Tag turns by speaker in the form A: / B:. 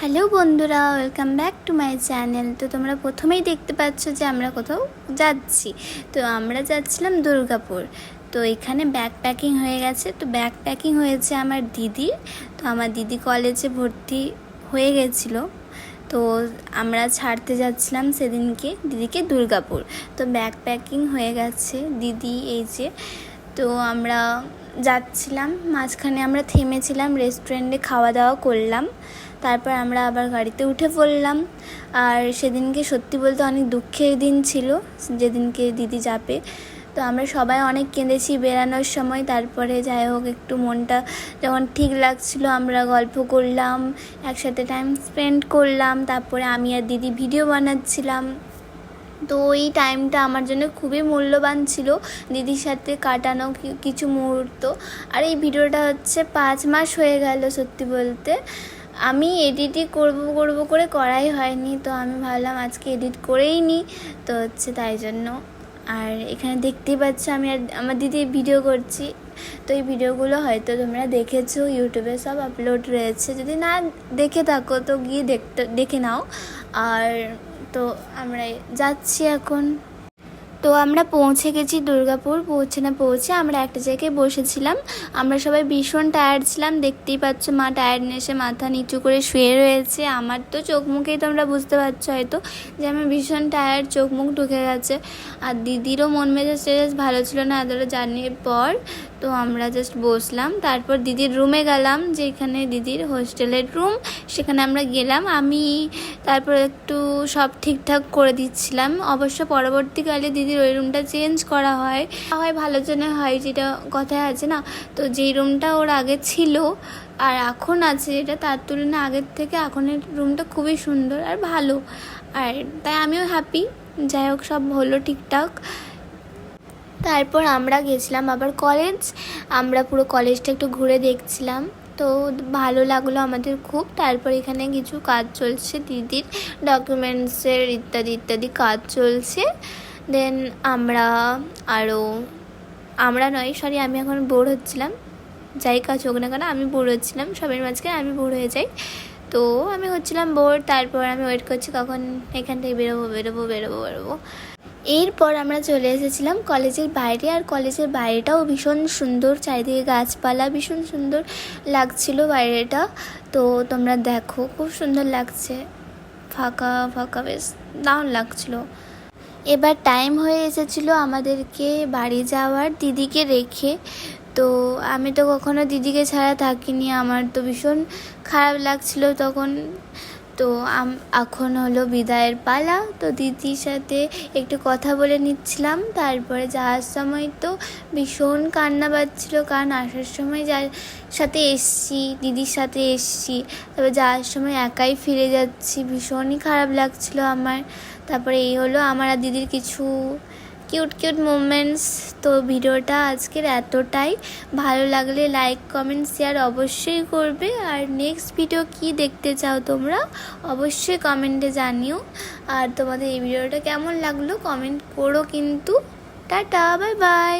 A: Hello বন্ধুরা, welcome back to my channel. তো তোমরা প্রথমেই দেখতে পাচ্ছ যে আমরা কোথাও যাচ্ছি। তো আমরা যাচ্ছিলাম দুর্গাপুর। তো এখানে ব্যাগ প্যাকিং হয়ে গেছে। তো ব্যাগ প্যাকিং হয়েছে আমার দিদির। তো আমার দিদি কলেজে ভর্তি হয়ে গেছিলো। তো আমরা ছাড়তে যাচ্ছিলাম সেদিনকে দিদিকে দুর্গাপুর। তো ব্যাগ প্যাকিং হয়ে গেছে দিদি এই যে। তো আমরা যাচ্ছিলাম, মাঝখানে আমরা থেমেছিলাম, রেস্টুরেন্টে খাওয়া দাওয়া করলাম, তারপর আমরা আবার গাড়িতে উঠে পড়লাম। আর সেদিনকে সত্যি বলতে অনেক দুঃখের দিন ছিল, যেদিনকে দিদি যাবে। তো আমরা সবাই অনেক কেঁদেছি বেরানোর সময়। তারপরে যাই হোক, একটু মনটা যখন ঠিক লাগছিল আমরা গল্প করলাম, একসাথে টাইম স্পেন্ড করলাম। তারপরে আমি আর দিদি ভিডিও বানাচ্ছিলাম। তো এই টাইমটা আমার জন্য খুবই মূল্যবান ছিল, দিদির সাথে কাটানো কিছু মুহূর্ত। আর এই ভিডিওটা হচ্ছে 5 মাস হয়ে গেল সত্যি বলতে। আমি এডিটই করব করে করাই হয়নি। তো আমি ভাবলাম আজকে এডিট করেই নিই। তো হচ্ছে তাই জন্য। আর এখানে দেখতেই পাচ্ছ আমি আর আমার দিদি ভিডিও করছি। তো এই ভিডিওগুলো হয়তো তোমরা দেখেছো, ইউটিউবে সব আপলোড রয়েছে। যদি না দেখে থাকো তো গিয়ে দেখে নাও। আর তো আমরা যাচ্ছি এখন। তো আমরা পৌঁছে গেছি দুর্গাপুর। পৌঁছে আমরা একটা জায়গায় বসেছিলাম। আমরা সবাই ভীষণ টায়ার্ড ছিলাম, দেখতেই পাচ্ছ মা টায়ার্ডনেসে মাথা নিচু করে শুয়ে রয়েছে। আমার তো চোখ মুখেই তোমরা বুঝতে পারছো হয়তো যে আমি ভীষণ টায়ার্ড, চোখ মুখ ঢুকে গেছে। আর দিদিরও মন মেজাজ ভালো ছিল না এতটা জার্নির পর। তো আমরা জাস্ট বসলাম, তারপর দিদির রুমে গেলাম, যেখানে দিদির হোস্টেলের রুম, সেখানে আমরা গেলাম। আমি তারপর একটু সব ঠিকঠাক করে দিচ্ছিলাম। অবশ্য পরবর্তীকালে দিদির ওই রুমটা চেঞ্জ করা হয় ভালো জন্য হয়, যেটা কথায় আছে না। তো যেই রুমটা ওর আগে ছিল আর এখন আছে, এটা তার তুলনায় আগের থেকে এখনের রুমটা খুবই সুন্দর আর ভালো। আর তাই আমিও হ্যাপি। যাই হোক, সব হলো ঠিকঠাক। তারপর আমরা গেছিলাম আবার কলেজ। আমরা পুরো কলেজটা একটু ঘুরে দেখছিলাম। তো ভালো লাগলো আমাদের খুব। তারপর এখানে কিছু কাজ চলছে, দিদির ডকুমেন্টসের ইত্যাদি কাজ চলছে। দেন আমি এখন বোর হচ্ছিলাম। যাই কাজ হোক না কেন আমি বোর হচ্ছিলাম, সবের মাঝখানে আমি বোর হয়ে যাই। তো আমি হচ্ছিলাম বোর। তারপর আমি ওয়েট করছি কখন এখান থেকে বেরোবো। এরপর আমরা চলে এসেছিলাম কলেজের বাইরে। আর কলেজের বাইরেটাও ভীষণ সুন্দর, চারিদিকে গাছপালা, ভীষণ সুন্দর লাগছিল বাইরেটা। তো তোমরা দেখো, খুব সুন্দর লাগছে, ফাঁকা বেশ দারুণ লাগছিল। এবার টাইম হয়ে এসেছিল আমাদেরকে বাড়ি যাওয়ার, দিদিকে রেখে। তো আমি তো কখনো দিদিকে ছাড়া থাকিনি, আমার তো ভীষণ খারাপ লাগছিল তখন। তো এখন হলো বিদায়ের পালা। তো দিদির সাথে একটু কথা বলে নিচ্ছিলাম। তারপরে যাওয়ার সময় তো ভীষণ কান্না পাচ্ছিল, কারণ আসার সময় যার সাথে এসছি, দিদির সাথে এসছি, তারপর যাওয়ার সময় একাই ফিরে যাচ্ছি, ভীষণই খারাপ লাগছিল আমার। তারপরে এই হলো আমার আর দিদির কিছু কিউট মোমেন্টস। তো ভিডিওটা আজকের এতটাই। ভালো লাগলে লাইক কমেন্ট শেয়ার অবশ্যই করবে। আর নেক্সট ভিডিও কি দেখতে চাও তোমরা অবশ্যই কমেন্টে জানিও। আর তোমাদের এই ভিডিওটা কেমন লাগলো কমেন্ট করো কিন্তু। Tata, bye bye.